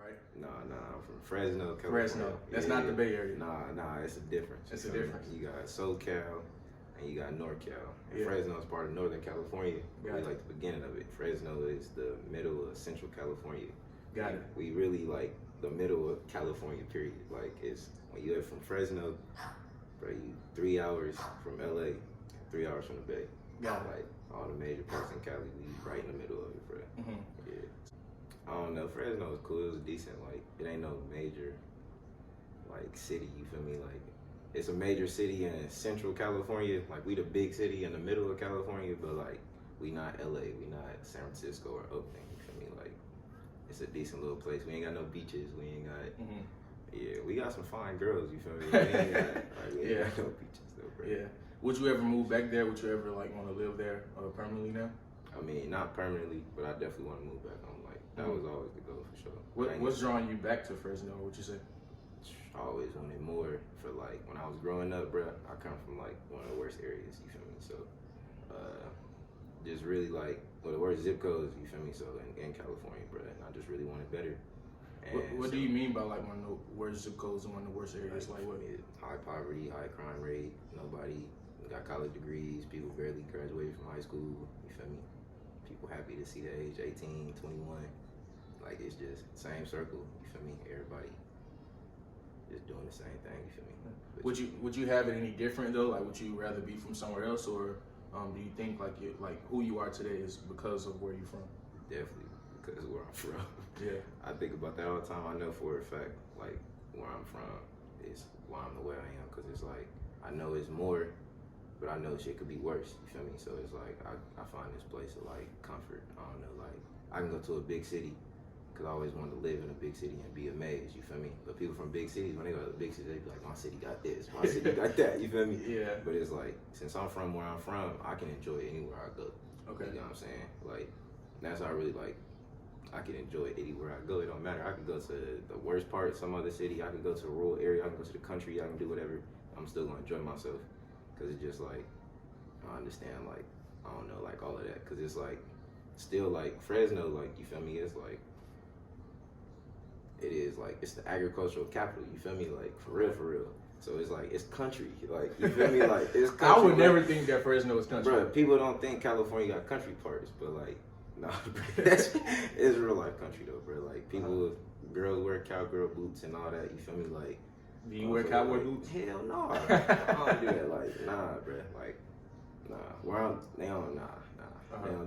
right? Nah, I'm from Fresno, California. Fresno. That's not the Bay Area. Nah, it's a difference. It's a difference. You got SoCal and you got NorCal. And Yeah. Fresno is part of Northern California. Got We it. like the beginning of it. Fresno is the middle of Central California. Got it. We really like the middle of California, period. Like, it's when you're from Fresno, bro, you 3 hours from LA, 3 hours from the Bay. Got it. Like, all the major parts in Cali, we right in the middle of it, bro. Mm-hmm. Yeah. I don't know, Fresno was cool. It was decent. Like, it ain't no major, like, city, you feel me? Like, it's a major city in Central California. Like, we the big city in the middle of California, but, like, we not LA, we not San Francisco or Oakland, you feel me? Like, it's a decent little place. We ain't got no beaches. We ain't got, yeah, we got some fine girls, you feel me? We ain't got, like, we ain't got no beaches, though, bro. Yeah. Would you ever move back there? Would you ever, like, want to live there permanently now? I mean, not permanently, but I definitely want to move back home. Like, that was always the goal for sure. What's drawing you back to Fresno, would you say? I always wanted more for, like, when I was growing up, bro, I come from, like, one of the worst areas, you feel me? So, just really, like, one of the worst zip codes, you feel me? So, in California, bro, and I just really wanted better. And What do you mean by, like, one of the worst zip codes and one of the worst areas? Like what? High poverty, high crime rate, nobody got college degrees, people barely graduated from high school, you feel me? People happy to see the age 18, 21. Like, it's just same circle, you feel me? Everybody just doing the same thing, you feel me? But Would you have it any different though? Like, would you rather be from somewhere else, or do you think like who you are today is because of where you're from? definitely because of where I'm from. Yeah. I think about that all the time. I know for a fact, like, where I'm from is why I'm the way I am, because it's like, I know it's more, but I know shit could be worse, you feel me? So it's like, I find this place of, like, comfort. I don't know, like, I can go to a big city, because I always wanted to live in a big city and be amazed, you feel me? But people from big cities, when they go to the big city, they be like, my city got this, my city got that, you feel me? Yeah. But it's like, since I'm from where I'm from, I can enjoy anywhere I go. Okay. You know what I'm saying? Like, that's how I really, like, I can enjoy anywhere I go. It don't matter. I could go to the worst part, some other city. I could go to a rural area. I can go to the country. I can do whatever. I'm still gonna enjoy myself, because it's just like, I understand, like, I don't know, like, all of that, because it's like, still, like, Fresno, like, you feel me? It's like, it is like, it's the agricultural capital, you feel me? Like, for real. So it's like, it's country, like, you feel me? Like, it's country. I would never think that Fresno is country. Bro, people don't think California got country parts, but, like, nah, it's real life country though, bro. Like, people, girls wear cowgirl boots and all that, you feel me? Like, do you wear cowboy like, boots? Hell no. I don't do that. Like, nah, bro. Like, nah. Where I'm, they don't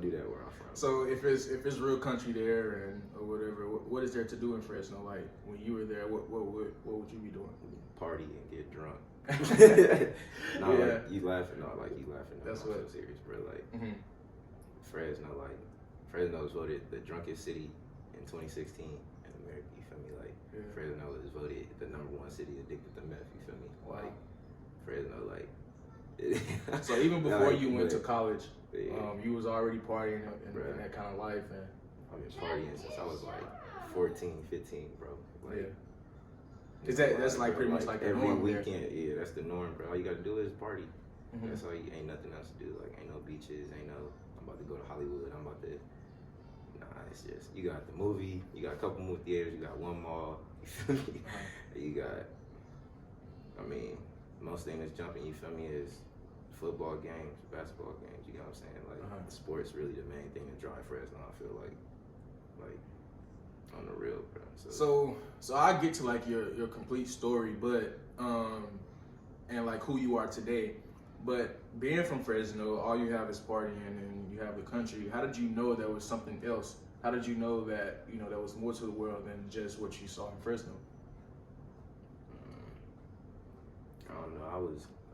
do that where I'm from. So if it's real country there and or whatever, what is there to do in Fresno? Like, when you were there, what would you be doing? Party and get drunk. Yeah. Like, you laughing. That's I'm what. so serious, bro. Like, Fresno was voted the drunkest city in 2016 in America. You feel me? Like, Fresno was voted the #1 city addicted to meth. You feel me? Wow. Like, Fresno, like. So even before you went to but, college, yeah. You was already partying in that kind of life, and I've been partying since I was like 14, 15, bro. Like, yeah. That's like pretty much like the every norm weekend. there. Yeah, that's the norm, bro. All you gotta do is party. Mm-hmm. That's all. Ain't nothing else to do. Like, ain't no beaches. Ain't no. I'm about to go to Hollywood. I'm about to. Nah, it's just, you got the movie. You got a couple movie theaters. You got one mall. You feel me? You got. I mean, most thing that's jumping. You feel me? Is football games, basketball games. You know what I'm saying? Like, sports really the main thing that drive Fresno. I feel like on the real, bro. So I get to like your complete story, but and like who you are today. But being from Fresno, all you have is partying and you have the country. How did you know there was something else? How did you know that there was more to the world than just what you saw in Fresno? I don't know.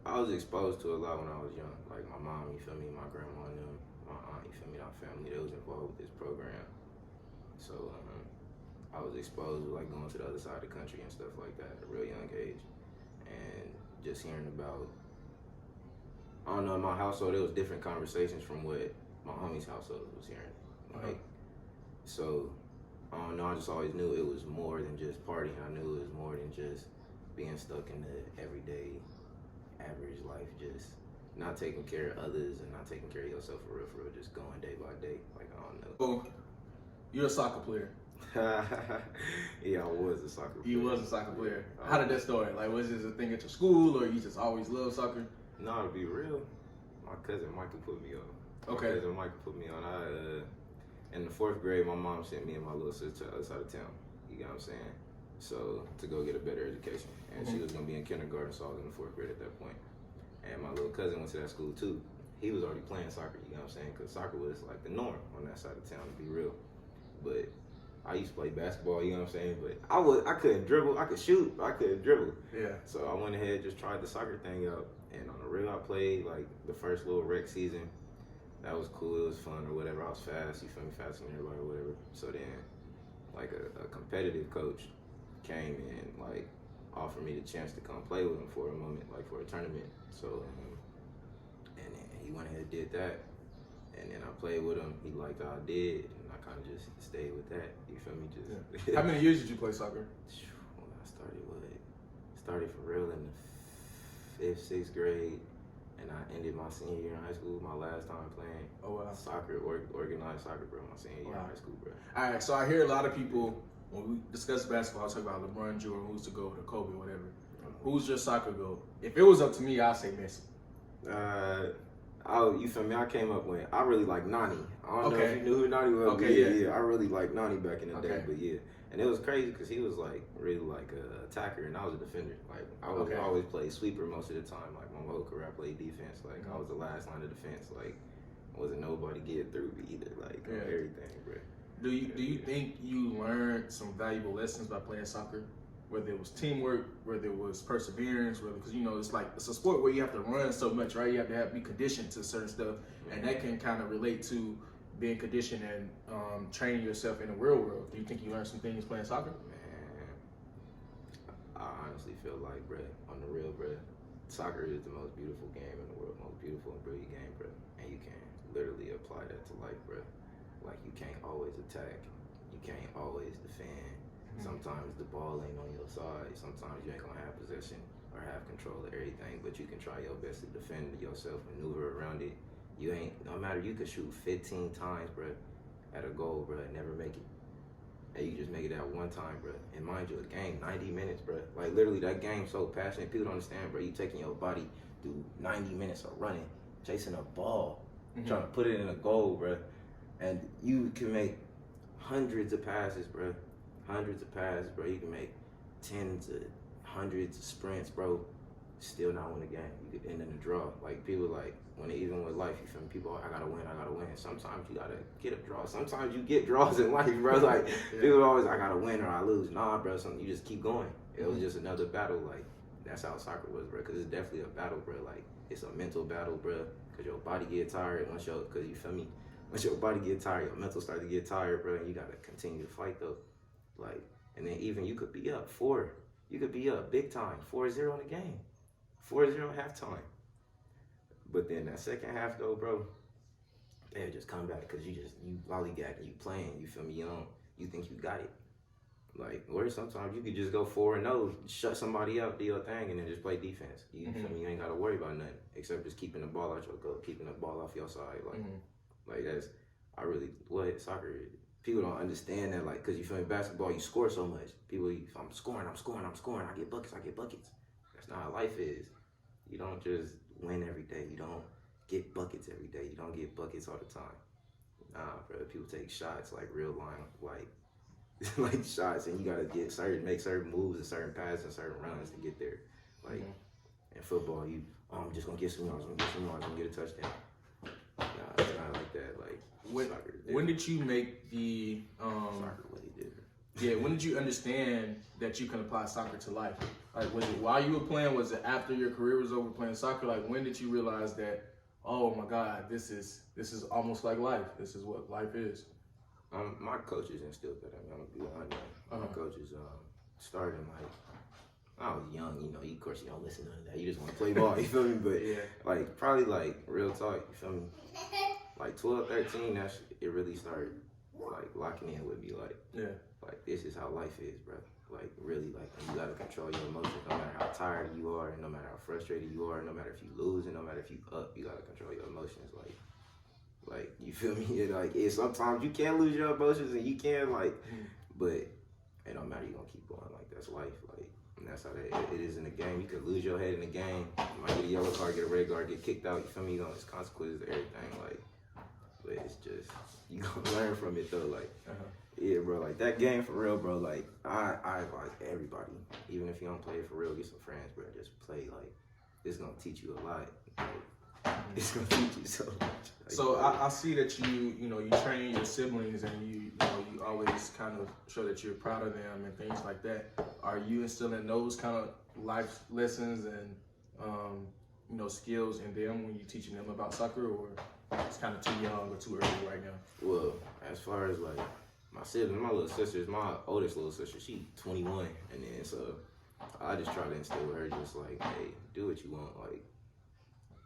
I was exposed to a lot when I was young. Like, my mom, you feel me, my grandma and them, my aunt, you feel me, our family, they was involved with this program. So I was exposed to, like, going to the other side of the country and stuff like that at a real young age. And just hearing about, I don't know, in my household, there was different conversations from what my homie's household was hearing. Like, so, I don't know, I just always knew it was more than just partying. I knew it was more than just being stuck in the everyday, average life, just not taking care of others and not taking care of yourself for real, just going day by day. Like, I don't know. So, you're a soccer player. Yeah, I was a soccer player. You was a soccer player. How did that start? Like, was this a thing at your school, or you just always loved soccer? No, to be real, my cousin Michael put me on. Okay. My cousin Michael put me on. In the 4th grade, my mom sent me and my little sister to the other side of town. You get what I'm saying? So, to go get a better education. And she was going to be in kindergarten, so I was in the 4th grade at that point. And my little cousin went to that school too. He was already playing soccer, you know what I'm saying? Because soccer was like the norm on that side of town, to be real. But I used to play basketball, you know what I'm saying? But I couldn't dribble. I could shoot, but I couldn't dribble. Yeah. So I went ahead, just tried the soccer thing out. And on the real, I played like the first little rec season. That was cool, it was fun or whatever. I was fast, you feel me, faster than everybody or whatever. So then, like a competitive coach came and like offered me the chance to come play with him for a moment, like for a tournament. So, and then he went ahead and did that. And then I played with him, he liked how I did, and I kind of just stayed with that, you feel me? Just How many years did you play soccer? When I started for real in the 5th, 6th grade. And I ended my senior year in high school, my last time playing soccer, organized soccer, bro, my senior year in high school, bro. All right, so I hear a lot of people, when we discuss basketball, talk about LeBron, Jordan, who's the GOAT, or Kobe, whatever. Who's your soccer GOAT? If it was up to me, I'd say Messi. You feel me? I came up with, I really like Nani. I don't know if you knew who Nani was. Okay, yeah. I really like Nani back in the day, but yeah. And it was crazy because he was like really like a attacker and I was a defender. Like I always played sweeper most of the time. Like my whole career I played defense. Like I was the last line of defense. Like wasn't nobody getting through me either. Like everything, bro. Do you think you learned some valuable lessons by playing soccer? Whether it was teamwork, whether it was perseverance, because you know it's a sport where you have to run so much, right? You have to be conditioned to certain stuff, and that can kind of relate to being conditioned and training yourself in the real world. Do you think you learned some things playing soccer? Man, I honestly feel like, bro, on the real, bro, soccer is the most beautiful game in the world, most beautiful and brilliant game, bro. And you can literally apply that to life, bro. Like you can't always attack, you can't always defend. Sometimes the ball ain't on your side. Sometimes you ain't gonna have possession or have control of everything, but you can try your best to defend yourself, maneuver around it. You ain't, no matter, you could shoot 15 times, bro, at a goal, bro, and never make it. And you just make it that one time, bro. And mind you, a game, 90 minutes, bro. Like literally that game's so passionate. People don't understand, bro. You taking your body through 90 minutes of running, chasing a ball, trying to put it in a goal, bro. And you can make hundreds of passes, bro. Hundreds of passes, bro. You can make tens of hundreds of sprints, bro. Still not win the game. You could end in a draw. Like people like when it, even with life, you feel me? People, I gotta win. Sometimes you gotta get a draw. Sometimes you get draws in life, bro. Like people always, I gotta win or I lose. Nah, bro. You just keep going. It was just another battle. Like that's how soccer was, bro. Cause it's definitely a battle, bro. Like it's a mental battle, bro. Cause your body get tired once cause you feel me? Once your body get tired, your mental start to get tired, bro. And you gotta continue to fight though. Like, and then even you could be up 4. You could be up big time, 4-0 in the game. 4-0 halftime. But then that second half though, bro, they'll just come back because you lollygagging, you playing, you feel me? You think you got it. Like, or sometimes you could just go 4-0, shut somebody up, do your thing, and then just play defense. You feel me? You ain't got to worry about nothing except just keeping the ball out your goal, keeping the ball off your side. Like that's, what soccer is. People don't understand that, like, because you feel me, basketball, you score so much. People, if I'm scoring, I get buckets. That's not how life is. You don't just win every day. You don't get buckets every day. You don't get buckets all the time. Nah, bro, people take shots, like, real line, like shots, and you got to make certain moves and certain passes and certain runs to get there. Like, in football, I'm just going to get some yards, I'm going to get a touchdown. Nah, it's not like that, like, when did you make the soccer way different? Yeah, when did you understand that you can apply soccer to life? Like, was it while you were playing? Was it after your career was over playing soccer? Like, when did you realize that, oh my God, this is almost like life. This is what life is. My coaches instilled that. I'm gonna be honest. My coaches started like I was young. You know, of course you don't listen to that. You just want to play ball. You feel me? But like probably like real talk. You feel me? Like 12, 13, it really started like locking in with me. Like this is how life is, bro. Like really, like you gotta control your emotions. No matter how tired you are, no matter how frustrated you are, no matter if you lose, and no matter if you up, you gotta control your emotions. Like you feel me? Sometimes you can lose your emotions, and you can But it don't matter, you're gonna keep going. Like, that's life. Like, and that's how it is in the game. You could lose your head in the game. You might get a yellow card, get a red card, get kicked out. You feel me? There's consequences to everything. Like, but it's just, you gonna learn from it though. Like, yeah, bro. Like, that game for real, bro. Like, I advise everybody, even if you don't play it for real, get some friends, bro. Just play. Like, it's gonna teach you a lot. Like, it's gonna teach you so much. Like, so I see that you train your siblings, and you always kind of show that you're proud of them and things like that. Are you instilling those kind of life lessons and skills in them when you're teaching them about soccer, or it's kind of too young or too early right now? Well, as far as like my siblings, my little sisters, my oldest little sister, she's 21, and then so I just try to instill with her just like, hey, do what you want, like,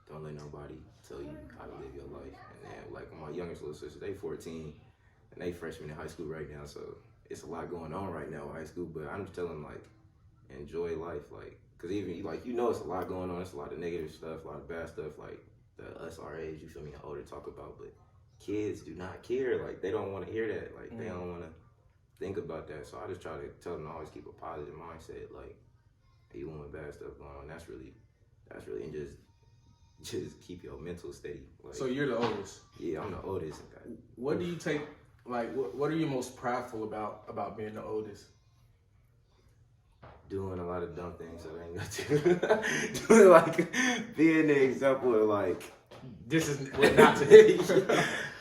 don't let nobody tell you how to live your life. And then like my youngest little sister, they 14, and they freshmen in high school right now, so it's a lot going on right now in high school, but I'm just telling them, like, enjoy life, like, cause even like, it's a lot going on, it's a lot of negative stuff, a lot of bad stuff, like us our age, you feel me, and older talk about, but kids do not care, like, they don't want to hear that, like, they don't want to think about that, so I just try to tell them to always keep a positive mindset, like, even when bad stuff going on, that's really, and just keep your mental steady. Like, So you're the oldest. Yeah, I'm the oldest. What do you take, like, what are you most prideful about being the oldest? Doing a lot of dumb things that I ain't got to. Doing, like, being the example of, like, this is what not to do.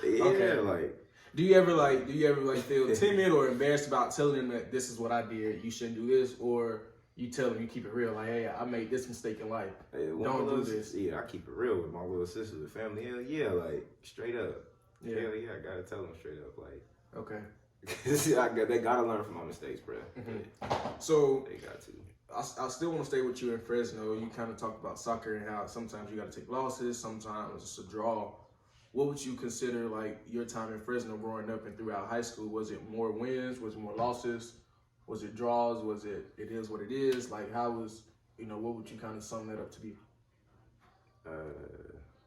Yeah, okay. Like, do you ever feel timid or embarrassed about telling them that this is what I did, you shouldn't do this, or you tell them, you keep it real, like, hey, I made this mistake in life, don't do this? Yeah, I keep it real with my little sister, the family. Hell yeah, like, straight up. Yeah. Hell yeah, I gotta tell them straight up, like. Okay. They gotta learn from my mistakes, bro. So they got to. I still want to stay with you in Fresno. You kind of talked about soccer and how sometimes you got to take losses, sometimes it's a draw. What would you consider, like, your time in Fresno growing up and throughout high school? Was it more wins? Was it more losses? Was it draws? Was it is what it is? Like, how was, what would you kind of sum that up to be?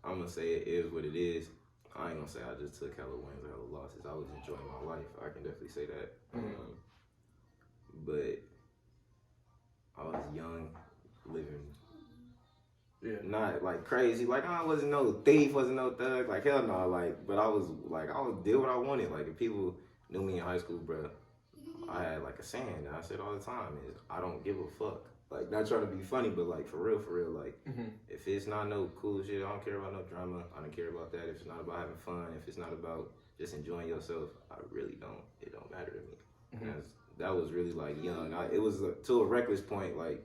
I'm gonna say it is what it is. I ain't gonna say I just took hella wins or hella losses. I was enjoying my life. I can definitely say that. But I was young, living not like crazy. Like, I wasn't no thief, wasn't no thug. Like, hell no. Like, but I was did what I wanted. Like, if people knew me in high school, bro, I had like a saying that I said all the time is, I don't give a fuck. Like, not trying to be funny, but like, for real, like, if it's not no cool shit, I don't care about no drama. I don't care about that. If it's not about having fun, if it's not about just enjoying yourself, it don't matter to me. That was really like young. It was to a reckless point, like,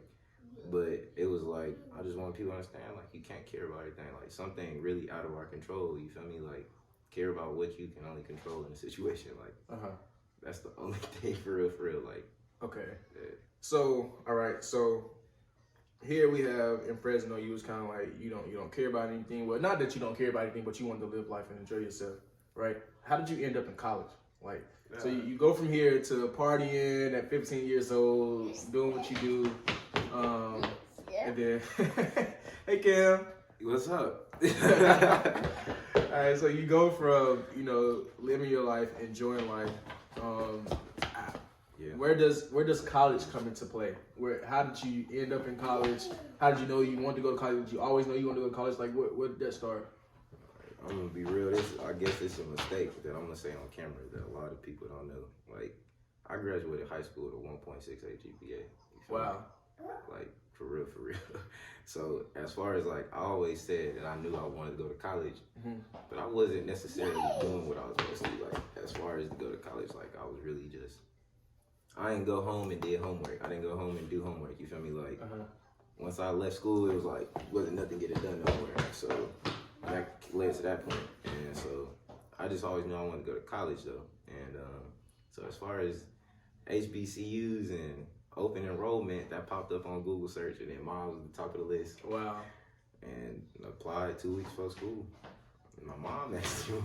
but it was like, I just want people to understand, like, you can't care about everything. Like, something really out of our control, you feel me? Like, care about what you can only control in a situation. Like, that's the only thing for real, like. Okay. Yeah. So, all right. So here we have in Fresno, you was kind of like, you don't care about anything. Well, not that you don't care about anything, but you wanted to live life and enjoy yourself, right? How did you end up in college? Like, so you go from here to partying at 15 years old, doing what you do, and then, hey Cam, what's up? All right, so you go from living your life, enjoying life. Where does college come into play? How did you end up in college? How did you know you wanted to go to college? Did you always know you wanted to go to college? Like, where did that start? I'm gonna be real. I guess it's a mistake that I'm gonna say on camera that a lot of people don't know. Like, I graduated high school with a 1.68 GPA. Wow. Like, for real. So as far as, like, I always said that I knew I wanted to go to college, but I wasn't necessarily doing what I was supposed to do. Like, as far as to go to college, like, I was really just, I didn't go home and did homework. I didn't go home and do homework. You feel me? Like, once I left school, it was like, wasn't nothing getting done nowhere. So that led to that point. And so I just always knew I wanted to go to college, though. And so as far as HBCUs and open enrollment, that popped up on Google search, and then mine was at the top of the list. Wow. And applied 2 weeks before school. And my mom asked me.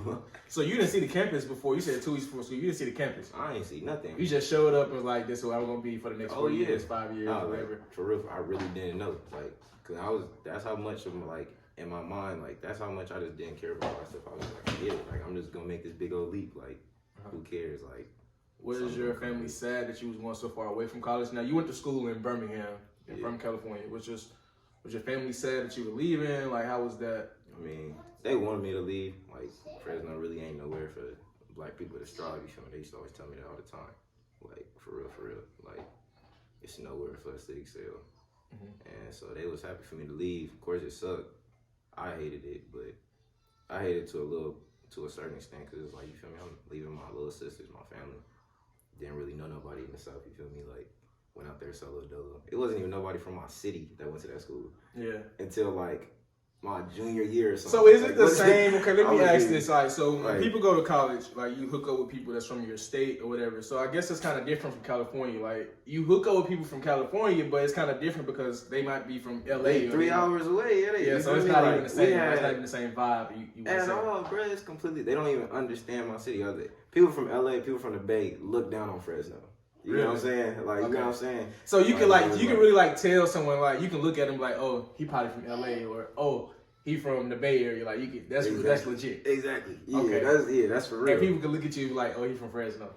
So you didn't see the campus before? You said 2 weeks before school. You didn't see the campus? I ain't see nothing. You just showed up and was like, this is where I'm going to be for the next 4 years, 5 years, whatever. Like, for real, I really didn't know. Like, because that's how much of, like, in my mind, like, that's how much I just didn't care about myself. I was like, yeah, like, I'm just going to make this big old leap. Like, who cares? Like, Was your family sad that you was going so far away from college? Now you went to school in Birmingham, from California. Was your family sad that you were leaving? Like, how was that? I mean, they wanted me to leave. Like, Fresno really ain't nowhere for black people to strive. You feel me? They used to always tell me that all the time. Like, for real. Like, it's nowhere for us to excel. And so they was happy for me to leave. Of course, it sucked. I hated it, but I hated it to a certain extent, because it's like, you feel me? I'm leaving my little sisters, my family. Didn't really know nobody in the South, you feel me? Like, went out there solo dolo. It wasn't even nobody from my city that went to that school. Yeah. Until like my junior year or something. So is it the same? Okay, let me ask this. Like, so when people go to college, like you hook up with people that's from your state or whatever. So I guess it's kind of different from California. Like you hook up with people from California, but it's kind of different because they might be from LA. 3 hours away. Yeah, so it's not even the same. It's not even the same vibe. You at all, bro. It's completely. They don't even understand my city. People from LA, people from the Bay look down on Fresno. You know what I'm saying? Like, you know what I'm saying? So you can really like tell someone, like, you can look at him like, oh, he probably from LA, or oh, he from the Bay Area. Like, you can, that's legit. Exactly. Yeah, that's for real. And people can look at you like, oh, he from Fresno.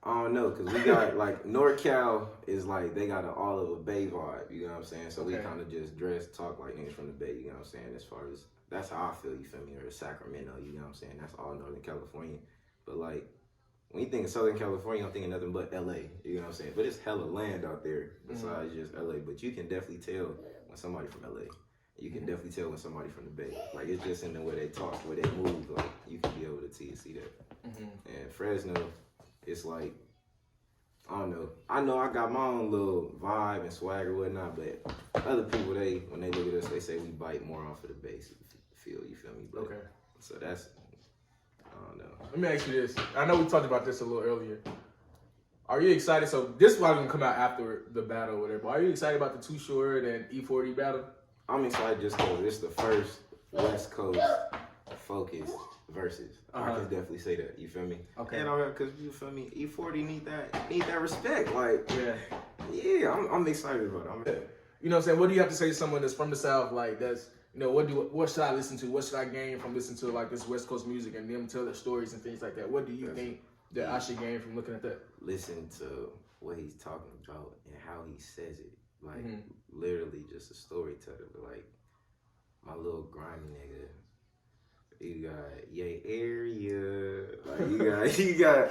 I don't know, because we got, like, NorCal is like, they got an all over Bay vibe, you know what I'm saying? So we kind of just dress, talk like niggas from the Bay, you know what I'm saying? As far as, that's how I feel, you feel me? Or Sacramento, you know what I'm saying? That's all Northern California. But, like, when you think of Southern California, I'm thinking nothing but LA, you know what I'm saying? But it's hella land out there besides just LA. But you can definitely tell when somebody from LA. You can definitely tell when somebody from the Bay. Like, it's just in the way they talk, where they move. Like, you can be able to see that. And Fresno, it's like, I don't know. I know I got my own little vibe and swag or whatnot, but other people, when they look at us, they say we bite more off of the base feel, you feel me? But, so that's, I don't know. Let me ask you this. I know we talked about this a little earlier. Are you excited? So this is probably going to come out after the battle or whatever. But are you excited about the Too Short and E40 battle? I'm excited just because it's the first West Coast focused versus. I can definitely say that. You feel me? Okay. And because you feel me, E40 need that respect. Like, yeah, I'm excited about it. You know what I'm saying? What do you have to say to someone that's from the South, like that's, you know, what should I listen to? What should I gain from listening to like this West Coast music and them tell their stories and things like that? What do you think that I should gain from looking at that? Listen to what he's talking about and how he says it. Like, literally just a storyteller. Like, my little grimy nigga. You got your area. Like, you got,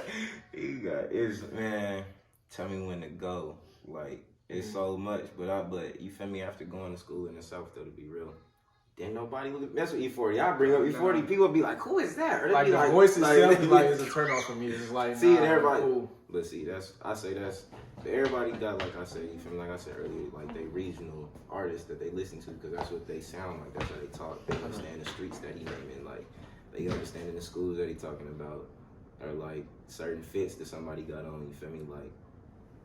it's, man, tell me when to go. Like, it's so much. But you feel me, after going to school in the South, though, to be real, didn't nobody mess with E40. I bring up E40, people be like, who is that? Or like, the voice itself is a turn off for me. It's like, see, everybody, cool. But see, everybody got, like I said, you feel me, like I said earlier, like they regional artists that they listen to, because that's what they sound like, that's how they talk. They understand the streets that he naming, like, they understand the schools that he talking about, or like certain fits that somebody got on, you feel me, like,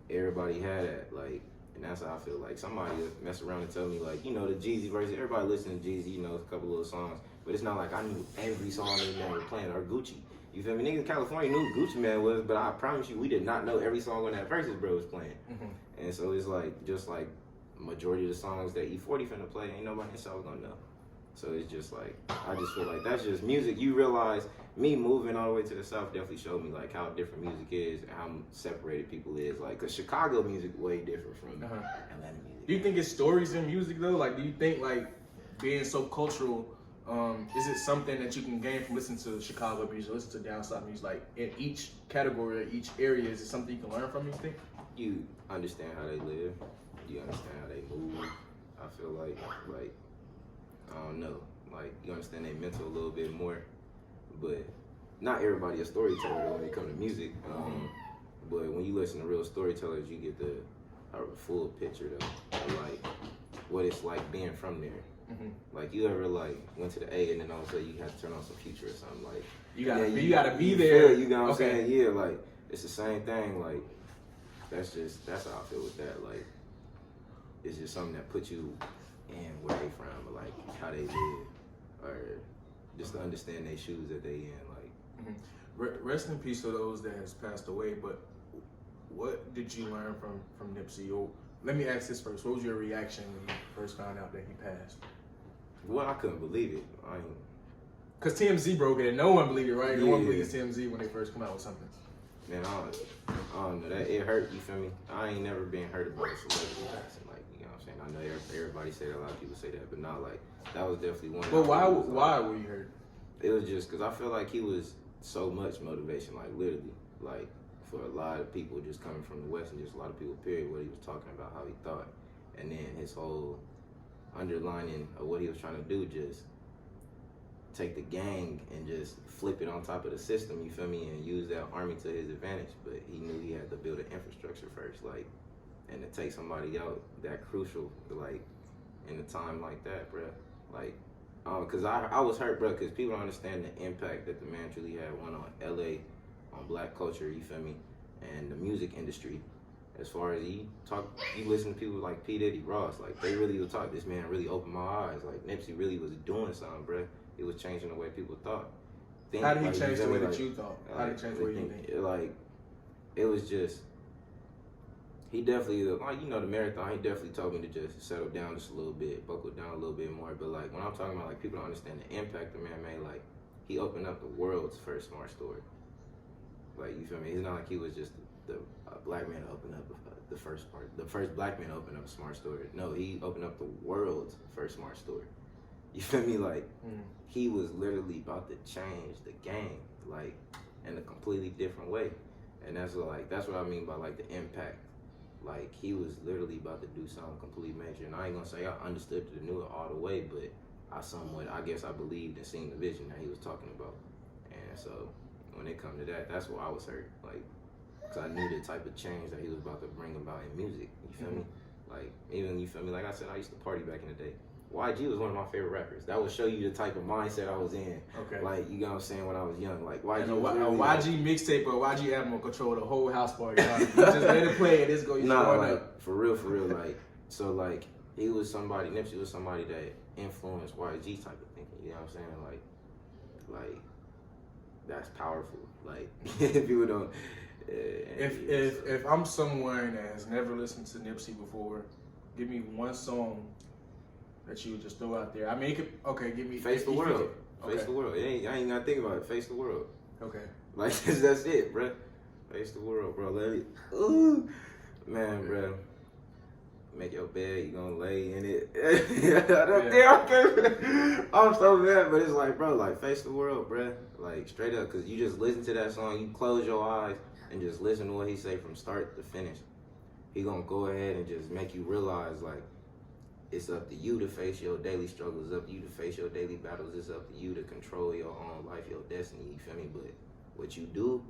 everybody had that, like, and that's how I feel. Like, somebody mess around and tell me, like, you know, the Jeezy version, everybody listening to Jeezy, you know, a couple little songs, but it's not like I knew every song they were playing, or Gucci. You feel me? Niggas in California knew who Gucci Man was, but I promise you, we did not know every song on that Versus bro was playing. And so it's like, just like, majority of the songs that E40 finna play, ain't nobody in the South gonna know. So it's just like, I just feel like that's just music. You realize, me moving all the way to the South definitely showed me like how different music is, and how separated people is. Like, cause Chicago music way different from Atlanta music. Do you think it's stories in music though? Like, do you think like being so cultural, is it something that you can gain from listening to Chicago music, listen to down south music, like in each category or each area? Is it something you can learn from, you think? You understand how they live. You understand how they move. I feel like, I don't know, like, you understand their mental a little bit more. But not everybody a storyteller when it comes to music. But when you listen to real storytellers, you get the full picture of like what it's like being from there. Like, you ever like went to the A and then all of a sudden you have to turn on some Future or something, like you gotta be there. You know what I'm saying? Yeah, like it's the same thing. Like that's how I feel with that. Like, it's just something that puts you in where they from, or like how they live, or just to understand their shoes that they in. Like, rest in peace to those that has passed away. But what did you learn from Nipsey? Or let me ask this first: what was your reaction when you first found out that he passed? Well, I couldn't believe it. Cause TMZ broke it, and no one believed it, right? No one believes TMZ when they first come out with something. Man, I don't know, that it hurt, you feel me? I ain't never been hurt about a celebrity passing, like, you know what I'm saying? I know everybody say that, a lot of people say that, but not like, that was definitely one. But why were you hurt? It was just because I feel like he was so much motivation, like literally, like for a lot of people just coming from the West and just a lot of people, period, what he was talking about, how he thought. And then his whole underlining of what he was trying to do, just take the gang and just flip it on top of the system, you feel me, and use that army to his advantage. But he knew he had to build an infrastructure first, like, and to take somebody out that crucial, like, in a time like that, bruh. Like, because I was hurt, bruh, because people don't understand the impact that the man truly had, one on LA, on black culture, you feel me, and the music industry. As far as you listen to people like P. Diddy, Ross, like, they really would talk. This man really opened my eyes. Like, Nipsey really was doing something, bruh. It was changing the way people thought. How did he change the way that you thought? How did he change the way you think? Like, it was just, he definitely, like, you know, the marathon, he definitely told me to just settle down just a little bit, buckle down a little bit more. But, like, when I'm talking about, like, people don't understand the impact the man made, like, he opened up the world's first smart store. Like, you feel me? It's not like he was just the black man to open up the first black man to open up a smart store. No, he opened up the world's first smart store. You feel me? Like, he was literally about to change the game, like, in a completely different way. And that's what I mean by, like, the impact. Like, he was literally about to do something completely major. And I ain't gonna say I understood it and knew it all the way, but I guess I believed and seen the vision that he was talking about. And so when it come to that, that's why I was hurt. Like, because I knew the type of change that he was about to bring about in music. You feel me? Like, even, you feel me? Like I said, I used to party back in the day. YG was one of my favorite rappers. That would show you the type of mindset I was in. Okay. Like, you know what I'm saying, when I was young. Like, YG. And a YG mixtape or YG album will control the whole house party. You just let it play and it's going up. For real. Like, so, like, he was somebody, Nipsey was somebody that influenced YG type of thinking. You know what I'm saying? Like, that's powerful. Like, people don't. If I'm someone that has never listened to Nipsey before, give me one song that you would just throw out there. I mean, give me Face the World. Face the World. I ain't gotta think about it. Face the World. Okay. Like, that's it, bro. Face the world, bro. Let it. Ooh, man, bro. Make your bed. You gonna lay in it. I'm so mad, but it's like, bro, like, face the world, bro. Like, straight up, cause you just listen to that song. You close your eyes and just listen to what he say from start to finish. He gonna go ahead and just make you realize, like, it's up to you to face your daily struggles. It's up to you to face your daily battles. It's up to you to control your own life, your destiny. You feel me? But what you do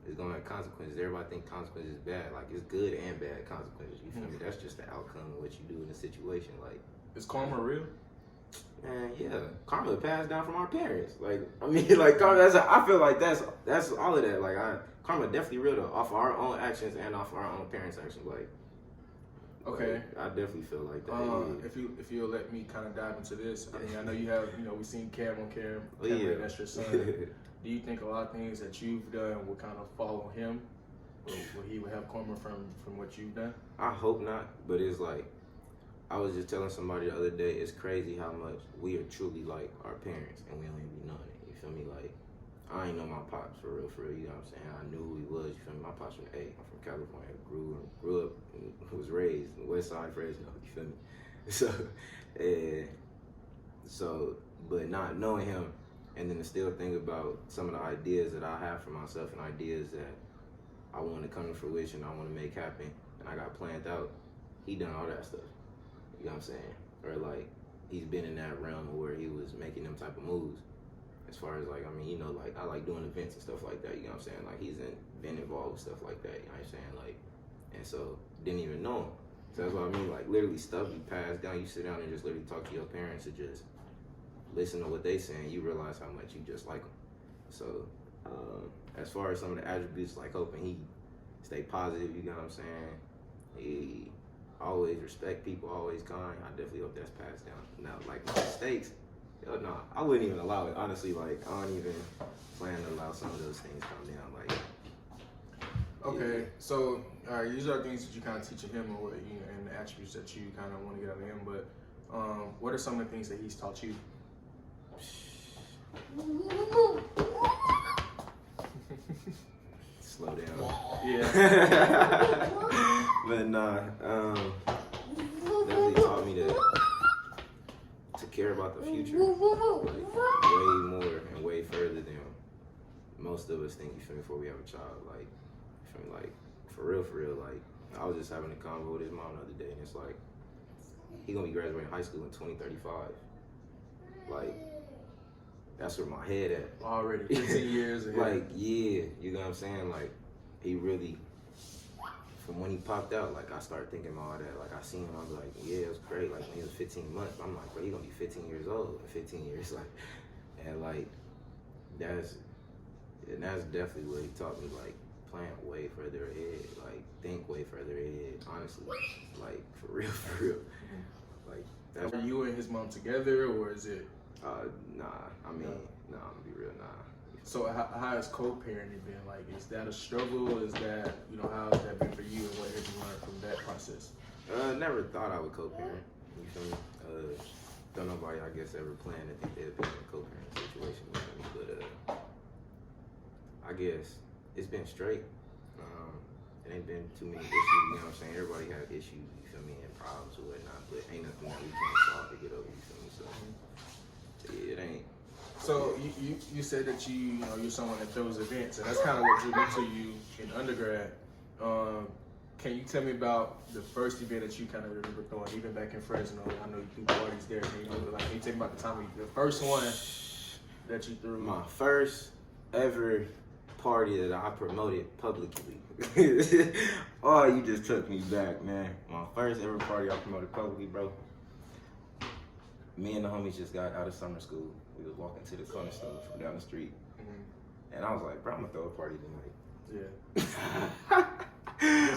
is gonna have consequences. Everybody think consequences is bad. Like, it's good and bad consequences. You feel me? That's just the outcome of what you do in a situation. Like, is karma real? Man, yeah. Karma passed down from our parents. Like, I mean, like, karma. I feel like that's all of that. Like, karma definitely real though, off of our own actions and off of our own parents' actions. Like. Okay. I definitely feel like that. If you'll let me kind of dive into this, I mean, I know you have, we've seen Cam on Cam. Oh, yeah. That's your son. Do you think a lot of things that you've done will kind of follow him? Will he have karma from what you've done? I hope not, but it's like, I was just telling somebody the other day, it's crazy how much we are truly like our parents and we don't even be knowing it. You feel me? Like, I ain't know my pops for real, you know what I'm saying? I knew who he was, you feel me? My pops from I'm from California, grew up and was raised in the west side of Fresno, you feel me? So, but not knowing him, and then to still think about some of the ideas that I have for myself and ideas that I want to come to fruition, I want to make happen, and I got planned out, he done all that stuff, you know what I'm saying? Or like, he's been in that realm where he was making them type of moves. As far as like, I mean, like, I like doing events and stuff like that, you know what I'm saying? Like, he's been involved with stuff like that, you know what I'm saying? Like, and so, didn't even know him. So that's what I mean, like, literally stuff you pass down, you sit down and just literally talk to your parents and just listen to what they saying, you realize how much you just like them. So, as far as some of the attributes, like hoping he stay positive, you know what I'm saying? He always respect people, always kind. I definitely hope that's passed down. Now, like, my mistakes, no, I wouldn't even allow it. Honestly, like, I don't even plan to allow some of those things come down. Like, okay, yeah. So these are things that you kind of teach him, or and the attributes that you kind of want to get out of him. But what are some of the things that he's taught you? slow down. Yeah. But nah, definitely taught me to care about the future, like way more and way further than most of us think. You feel me? Before we have a child, like, you feel me? Like for real. Like I was just having a convo with his mom the other day, and it's like he gonna be graduating high school in 2035. Like that's where my head at. Already 15 years ahead. Like, yeah, you know what I'm saying? Like, he really, from when he popped out, like, I started thinking about all that. Like, I seen him, I was like, yeah, it was great. Like, when he was 15 months, I'm like, bro, he gonna be 15 years old in 15 years. Like, and like, that's definitely what he taught me. Like, plan way further ahead. Like, think way further ahead, honestly. Like, for real. Like, that's. Are you and his mom together, or is it? Nah, I'm gonna be real, nah. So how has co-parenting been? Like, is that a struggle? Is that, you know, how has that been for you, and what have you learned from that process? Never thought I would co-parent, you feel me? Don't nobody, I guess, ever planned to think they'd be in a co-parent situation, you feel me? But, I guess it's been straight. It ain't been too many issues, you know what I'm saying? Everybody got issues, you feel me, and problems or whatnot, but ain't nothing that we can't solve to get over, you feel me? So, it ain't. So you said that you're someone that throws events, and that's kind of what drew me to you in undergrad. Can you tell me about the first event that you kind of remember throwing, even back in Fresno? I know you threw parties there. Can you tell me about the time the first one that you threw? My first ever party that I promoted publicly. Oh, you just took me back, man. My first ever party I promoted publicly, bro. Me and the homies just got out of summer school. We was walking to the corner store from down the street. Mm-hmm. And I was like, bro, I'm gonna throw a party tonight. Yeah.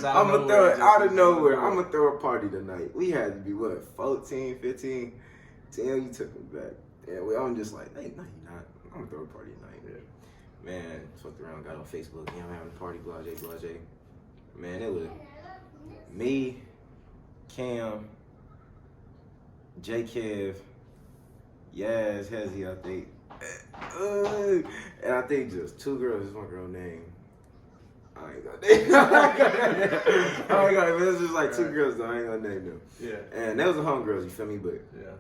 I'm gonna throw it out of nowhere. I'm gonna throw a party tonight. We had to be, 14, 15? Damn, you took me back. Yeah, I'm just like, hey, no, you're not. I'm gonna throw a party tonight. Yeah. Man, fucked around, got on Facebook. Yeah, I'm having a party, blase. Man, it was me, Cam, J. Kev, Yaz, Hezzy, I think. And I think just two girls, just one girl named. I ain't gonna name them. It was just like two girls though, I ain't gonna name them. Yeah. And that was the homegirls, you feel me? But yeah.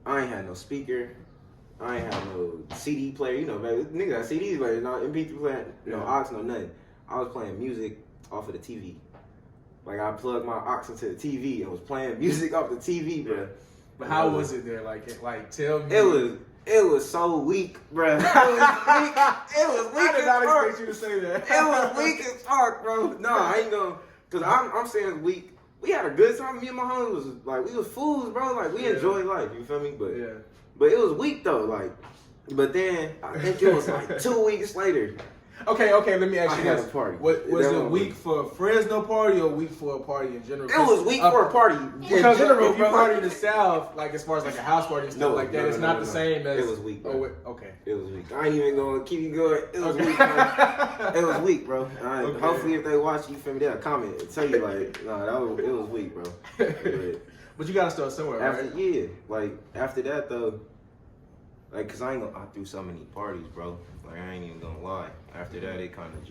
I ain't had no speaker. I ain't had no CD player, you know, man. Nigga got CDs, but no MP3 player, no aux, no nothing. I was playing music off of the TV. Like I plugged my aux into the TV and was playing music off the TV, bro. But how was it there? Like tell me. It was so weak, bro. It was weak. I did not expect you to say that. It was weak as fuck, bro. No, I ain't gonna, cause I'm saying weak. We had a good time. Me and my homies was like, we was fools, bro. Like we enjoyed life. You feel me? But it was weak though. Like, but then I think it was like 2 weeks later. Okay. Let me ask you this: party. Was it weak for a Fresno party or weak for a party in general? It was weak for a party. Because in general, if you party in the South, like as far as like a house party and stuff like that, it's not the same as. It was weak. Bro. Oh, okay. It was weak. I ain't even gonna keep you going. It was weak, bro. It was weak, bro. Okay. Hopefully, if they watch, you feel me, they'll comment and tell you like, no, it was weak, bro. But you gotta start somewhere, right? Yeah, like after that though. Like, cause I threw so many parties, bro. Like, I ain't even gonna lie. After that, it kind of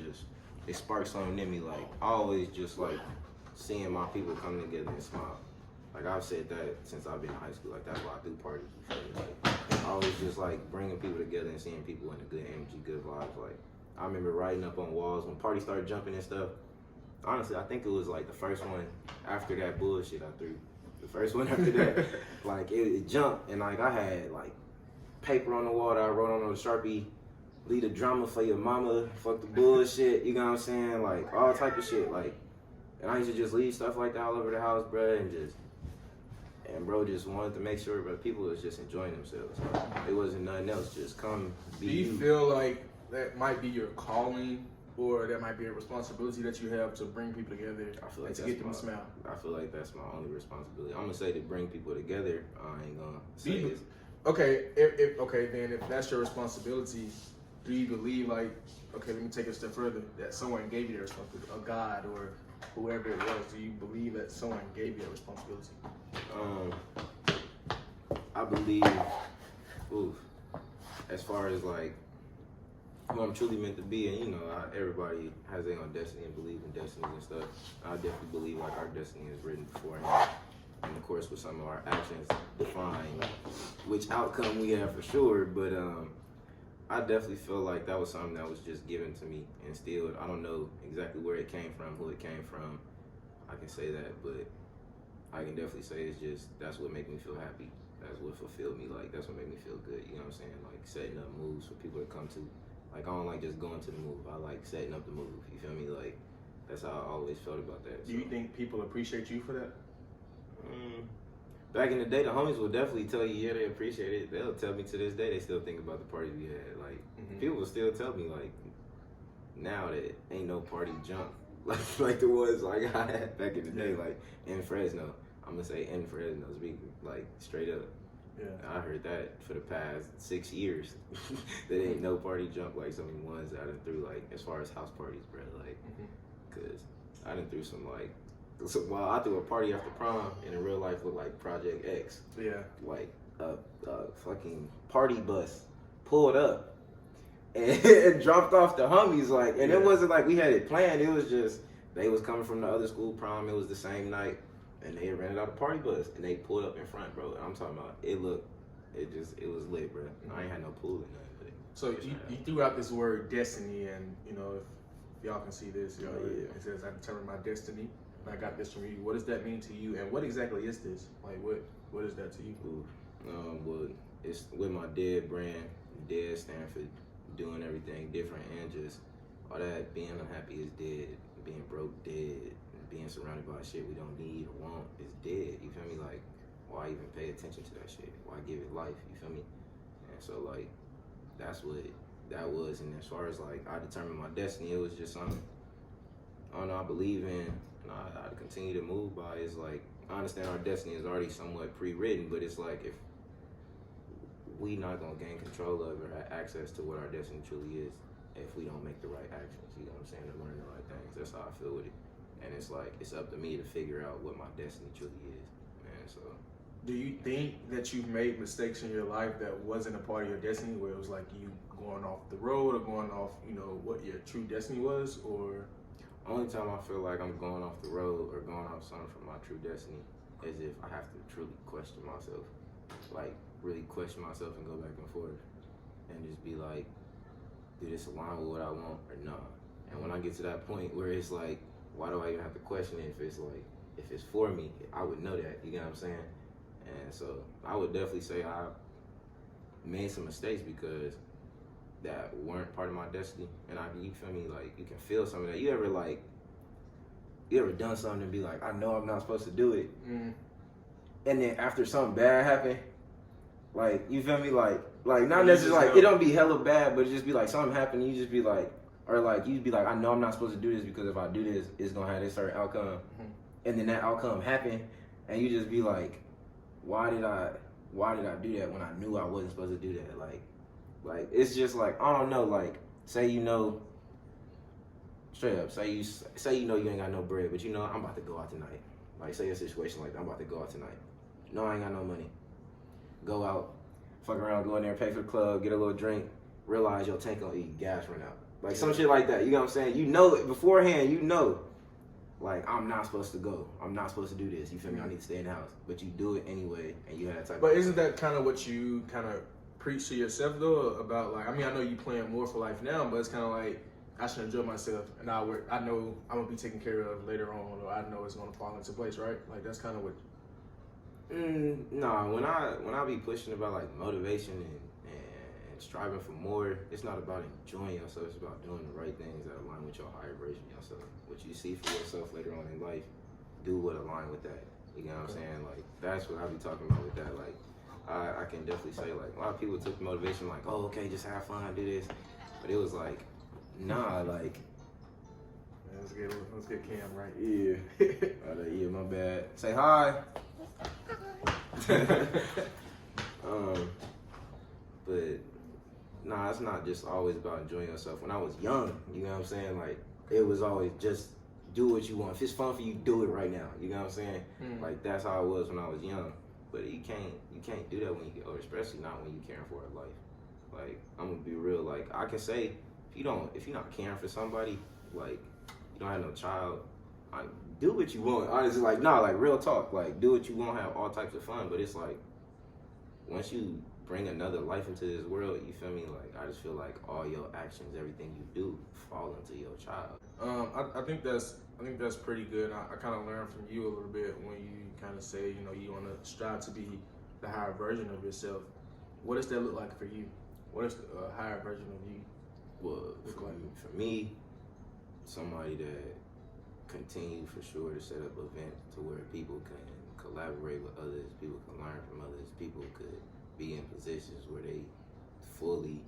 it sparked something in me. Like, I always just like seeing my people come together and smile. Like, I've said that since I've been in high school. Like, that's why I do parties. You feel me? Like, I always just like bringing people together and seeing people in a good energy, good vibes. Like, I remember writing up on walls when parties started jumping and stuff. Honestly, I think it was like the first one after that bullshit I threw. The first one after that, like it jumped and like I had like paper on the wall that I wrote on a Sharpie, lead a drama for your mama, fuck the bullshit, you know what I'm saying? Like, all type of shit, like, and I used to just leave stuff like that all over the house, bro, and bro just wanted to make sure, bro, people was just enjoying themselves. Like, it wasn't nothing else, just come be Do you feel like that might be your calling, or that might be a responsibility that you have to bring people together to get them to smile? I feel like that's my only responsibility. I'm gonna say to bring people together, I ain't gonna say it. Okay, if that's your responsibility, do you believe let me take it a step further, that someone gave you the responsibility, a God or whoever it was, do you believe that someone gave you that responsibility? I believe, as far as like who I'm truly meant to be. And you know, everybody has their own destiny and believe in destinies and stuff. I definitely believe like our destiny is written beforehand. And of course, with some of our actions define which outcome we have for sure. But I definitely feel like that was something that was just given to me, instilled. I don't know exactly where it came from, who it came from. I can say that, but I can definitely say it's just, that's what made me feel happy. That's what fulfilled me. Like, that's what made me feel good. You know what I'm saying? Like, setting up moves for people to come to. Like, I don't like just going to the move. I like setting up the move. You feel me? Like, that's how I always felt about that. Do you think people appreciate you for that? Back in the day, the homies will definitely tell you, yeah, they appreciate it. They'll tell me to this day they still think about the party we had. Like, people will still tell me, like, now that ain't no party junk like there was, like, I had back in the day, like, in Fresno. I'm gonna say in Fresno, speaking, like, straight up. Yeah. I heard that for the past 6 years. There ain't no party junk like some of the ones that I done threw, like, as far as house parties, bro. Like, cause I done threw some, like, well, I threw a party after prom, and in real life looked like Project X. Yeah. Like a fucking party bus pulled up and dropped off the homies, like, and it wasn't like we had it planned. It was just they was coming from the other school prom. It was the same night, and they rented out a party bus, and they pulled up in front, bro. And I'm talking about it was lit, bro. I ain't had no pool or nothing. But so you threw out this word destiny, and you know, if y'all can see this, you know, it says I determined my destiny. I got this from you. What does that mean to you? And what exactly is this? Like, what is that to you? Well, it's with my DED brand. DED stand for doing everything different, and just all that being unhappy is dead, being broke dead, and being surrounded by shit we don't need or want is dead. You feel me? Like, why even pay attention to that shit? Why give it life? You feel me? And so, like, that's what that was. And as far as, like, I determined my destiny, it was just something, I don't know, I believe in. And I continue to move by. It's like, I understand our destiny is already somewhat pre-written, but it's like, if we not gonna gain control of or have access to what our destiny truly is if we don't make the right actions, you know what I'm saying, to learn the right things. That's how I feel with it. And it's like, it's up to me to figure out what my destiny truly is, man. So, do you think that you've made mistakes in your life that wasn't a part of your destiny, where it was like you going off the road or going off, you know, what your true destiny was? Or only time I feel like I'm going off the road or going off something from my true destiny is if I have to truly question myself. Like, really question myself and go back and forth and just be like, do this align with what I want or not? And when I get to that point where it's like, why do I even have to question it if it's like, if it's for me, I would know that, you know what I'm saying? And so I would definitely say I made some mistakes because that weren't part of my destiny. And you feel me, like, you can feel some of that. You ever done something and be like, I know I'm not supposed to do it, and then after something bad happened, like, you feel me, like not necessarily like it don't be hella bad, but it just be like something happened, you just be like, or like you be like, I know I'm not supposed to do this because if I do this, it's gonna have this certain outcome, and then that outcome happened, and you just be like, why did I do that when I knew I wasn't supposed to do that? Like it's just like, I don't know, like, say, you know, straight up, say you know you ain't got no bread, but you know I'm about to go out tonight. Like, say a situation like that, I'm about to go out tonight. No, I ain't got no money. Go out, fuck around, go in there, pay for the club, get a little drink, realize your tank gonna eat, gas run out. Like, some shit like that, you know what I'm saying? You know it beforehand, you know, like, I'm not supposed to go. I'm not supposed to do this, you feel me? I need to stay in the house. But you do it anyway, and you have that type But of... isn't that kind of what you kind of preach to yourself, though, about, like, I mean, I know you plan more for life now, but it's kind of like, I should enjoy myself, and I know I'm gonna be taken care of later on, or I know it's gonna fall into place, right? Like, that's kind of what... Nah, when I be pushing about, like, motivation and striving for more, it's not about enjoying yourself, it's about doing the right things that align with your higher version of yourself. What you see for yourself later on in life, do what align with that. You know what I'm saying? Like, that's what I be talking about with that. Like, I can definitely say, like, a lot of people took the motivation like, oh, okay, just have fun, do this. But it was like, nah, like... Let's get Cam right. Yeah. Yeah, my bad. Say hi. But nah, it's not just always about enjoying yourself. When I was young, you know what I'm saying? Like, it was always just do what you want. If it's fun for you, do it right now. You know what I'm saying? Like, that's how it was when I was young. But you can't do that when you get older, especially not when you're caring for a life. Like, I'm gonna be real. Like, I can say if you're not caring for somebody, like you don't have no child, do what you want. Honestly, like nah, like real talk, like do what you want, have all types of fun. But it's like once you bring another life into this world, you feel me? Like I just feel like all your actions, everything you do, fall into your child. I think that's pretty good. I kind of learned from you a little bit when you kind of say, you know, you want to strive to be the higher version of yourself. What does that look like for you? What does a higher version of you Well, look like? for me, somebody that continue for sure to set up events to where people can collaborate with others, people can learn from others, people could be in positions where they fully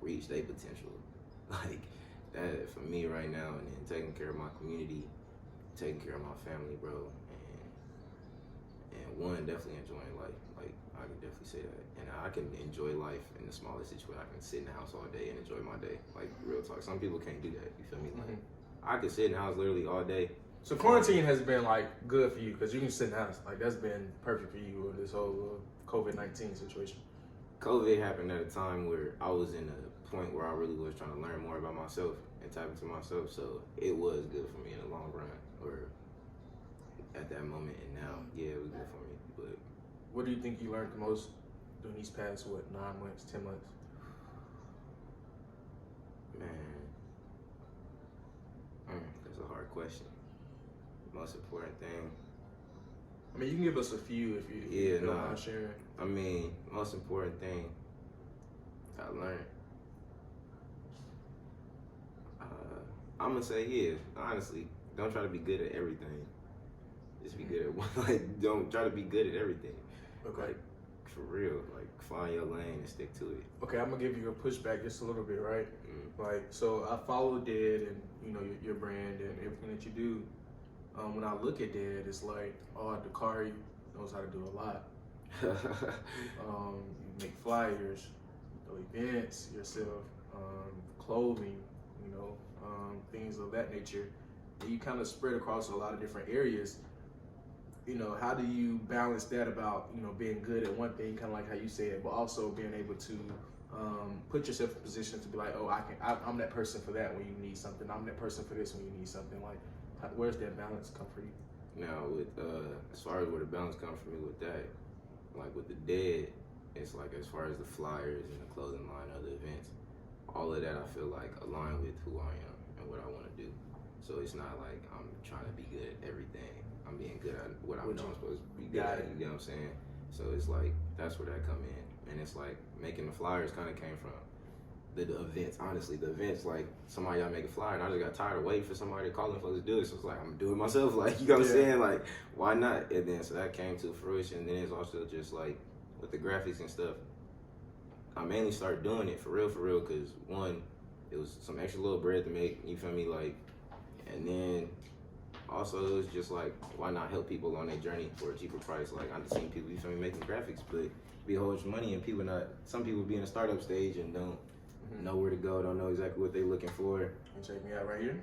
reach their potential. Like that for me right now, and then taking care of my community, taking care of my family, bro, and one, definitely enjoying life. Like I can definitely say that. And I can enjoy life in the smallest situation. I can sit in the house all day and enjoy my day. Like real talk. Some people can't do that. You feel me? Like I could sit in the house literally all day. So quarantine has been like good for you because you can sit in the house. Like that's been perfect for you with this whole COVID-19 situation. COVID happened at a time where I was in a point where I really was trying to learn more about myself and tap into myself. So it was good for me in the long run, or at that moment. And now, yeah, it was good for me. But what do you think you learned the most during these past 9 months, 10 months? man, that's a hard question. Most important thing. I mean, you can give us a few if you don't mind sharing. I mean, most important thing I learned. I'm gonna say honestly, don't try to be good at everything. Just be good at one. Like, don't try to be good at everything. Okay. Like, for real. Like, find your lane and stick to it. Okay, I'm gonna give you a pushback just a little bit, right? Like, so I follow DED and you know your brand and everything that you do. When I look at DED, it's like, oh, Dakari knows how to do a lot. You make flyers, events yourself, clothing, you know, things of that nature. And you kind of spread across a lot of different areas. You know, how do you balance that about, you know, being good at one thing, kind of like how you said, but also being able to put yourself in position to be like, oh, I'm that person for that when you need something. I'm that person for this when you need something. Like, where's that balance come for you? Now, with as far as where the balance comes for me with that, like with the DED, it's like as far as the flyers and the clothing line, other events, all of that I feel like align with who I am and what I want to do. So it's not like I'm trying to be good at everything. I'm being good at what I know I'm supposed to be good at. You know what I'm saying? So it's like that's where that come in, and it's like making the flyers kind of came from the events. Honestly, the events, like somebody y'all make a flyer, and I just got tired of waiting for somebody to call them folks to do it. So it's like I'm doing it myself. Like, you know what I'm saying? Like, why not? And then so that came to fruition. And then it's also just like with the graphics and stuff. I mainly started doing it for real, because one, it was some extra little bread to make. You feel me? Like, and then also it was just like, why not help people on their journey for a cheaper price? Like, I've seen people, you feel me, making graphics, but be a whole bunch of money, and some people be in a startup stage and don't know where to go, don't know exactly what they're looking for. You check me out right here.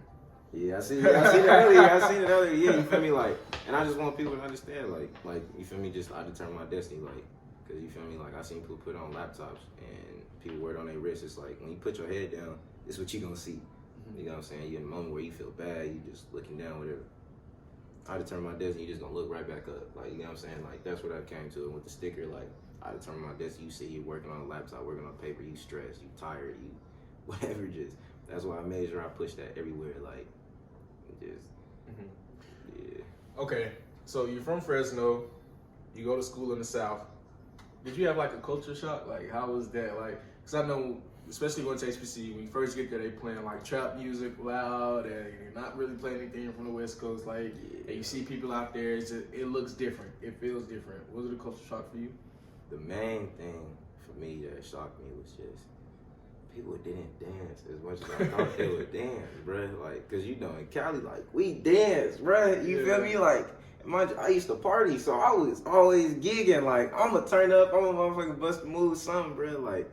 Yeah, I seen it earlier. Yeah, you feel me? Like, and I just want people to understand, like you feel me? Just I determine my destiny, like, cause you feel me? Like I seen people put it on laptops and people wear it on their wrists. It's like when you put your head down, this is what you gonna see. You know what I'm saying? You're in a moment where you feel bad, you just looking down, whatever. I determine my destiny, you just gonna look right back up. Like, you know what I'm saying? Like, that's what I came to. And with the sticker, like, I determine my destiny. You see you working on a laptop, working on paper, you stressed, you tired, you whatever, just, that's why I made sure I push that everywhere, like, just, yeah. Okay, so you're from Fresno, you go to school in the South. Did you have like a culture shock? Like, how was that? Like, cause I know, especially going to HBCU, when you first get there, they playing like trap music loud, and you're not really playing anything from the West Coast. Like, and you see people out there, it looks different. It feels different. Was it a culture shock for you? The main thing for me that shocked me was just people didn't dance as much as I thought they would dance, bruh. Like, cause you know, in Cali, like, we dance, bruh. You feel me? Like, I used to party, so I was always gigging. Like, I'ma turn up, I'ma motherfucking bust a move, something, bruh. Like,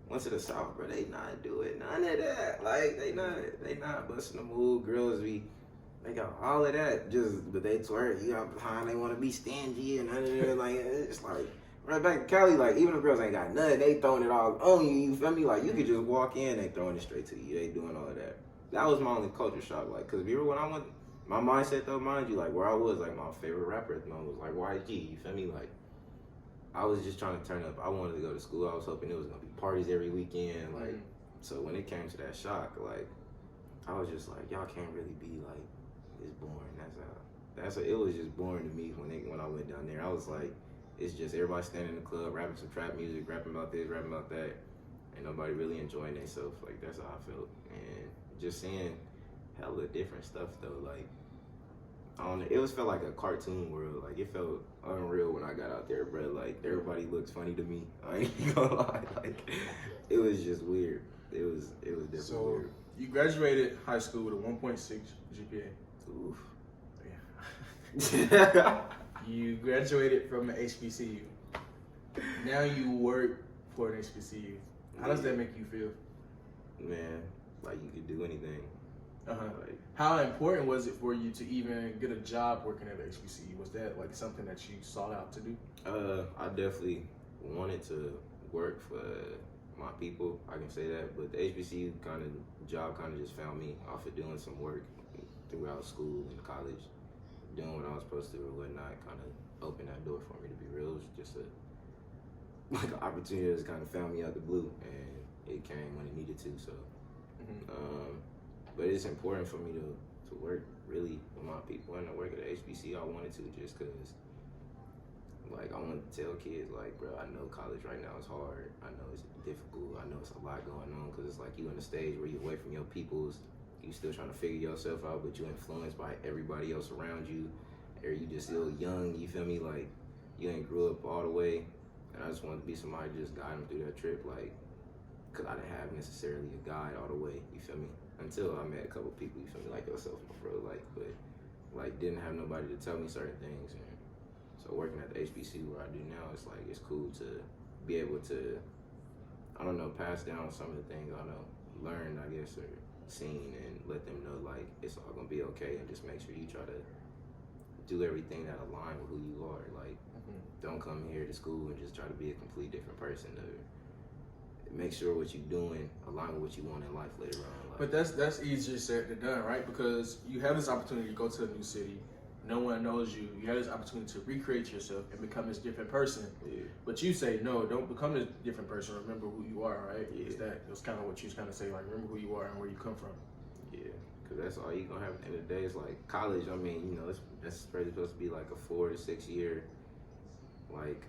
went to the South, bro, they not doing none of that. Like, they not busting a move. Girls they got all of that. But they twerk. You got behind. They want to be stingy and none of that. Like, it's like Right back in Cali, like, even if girls ain't got nothing, they throwing it all on you, you feel me? Like, you could just walk in, they throwing it straight to you, they doing all of that. That was my only culture shock, like, cause remember when I went, my mindset though, mind you, like, where I was, like, my favorite rapper at the moment was, like, YG, you feel me? Like, I was just trying to turn up. I wanted to go to school. I was hoping it was gonna be parties every weekend, like, so when it came to that shock, like, I was just like, y'all can't really be, like, this boring. It was just boring to me when I went down there. I was like, it's just everybody standing in the club, rapping some trap music, rapping about this, rapping about that, and nobody really enjoying themselves. Like, that's how I felt. And just seeing hella different stuff though, like, I don't know, it felt like a cartoon world. Like, it felt unreal when I got out there, bro. Like, everybody looks funny to me. I ain't gonna lie. Like, it was just weird. It was definitely weird. You graduated high school with a 1.6 GPA. Oof. Yeah. You graduated from an HBCU. Now you work for an HBCU. How does that make you feel? Man, like, you could do anything. Like, how important was it for you to even get a job working at HBCU? Was that like something that you sought out to do? I definitely wanted to work for my people, I can say that, but the HBCU job just found me off of doing some work throughout school and college, doing what I was supposed to or whatnot, kind of opened that door for me, to be real. It was just an opportunity that just kind of found me out the blue, and it came when it needed to, so. But it's important for me to work really with my people and to work at the HBCU. I wanted to, just because, like, I want to tell kids, like, bro, I know college right now is hard. I know it's difficult. I know it's a lot going on, because it's like you in a stage where you're away from your peoples. You still trying to figure yourself out, but you're influenced by everybody else around you. Or you just still young, you feel me? Like, you ain't grew up all the way. And I just wanted to be somebody to just guide them through that trip, like, because I didn't have necessarily a guide all the way, you feel me? Until I met a couple people, you feel me, like yourself, bro, like, but, like, didn't have nobody to tell me certain things. And so working at the HBCU where I do now, it's like, it's cool to be able to, I don't know, pass down some of the things I know, learn, I guess, or seen, and let them know, like, it's all gonna be okay, and just make sure you try to do everything that align with who you are. Like, don't come here to school and just try to be a complete different person, or make sure what you're doing align with what you want in life later on. Like, but that's easier said than done, right? Because you have this opportunity to go to a new city. No one knows you. You have this opportunity to recreate yourself and become this different person. Yeah. But you say, no, don't become this different person. Remember who you are, right? Yeah. It's kind of what you kind of say, like, remember who you are and where you come from. Yeah, because that's all you're going to have at the end of the day. It's like college, I mean, you know, that's supposed to be like a 4 to 6 year, like,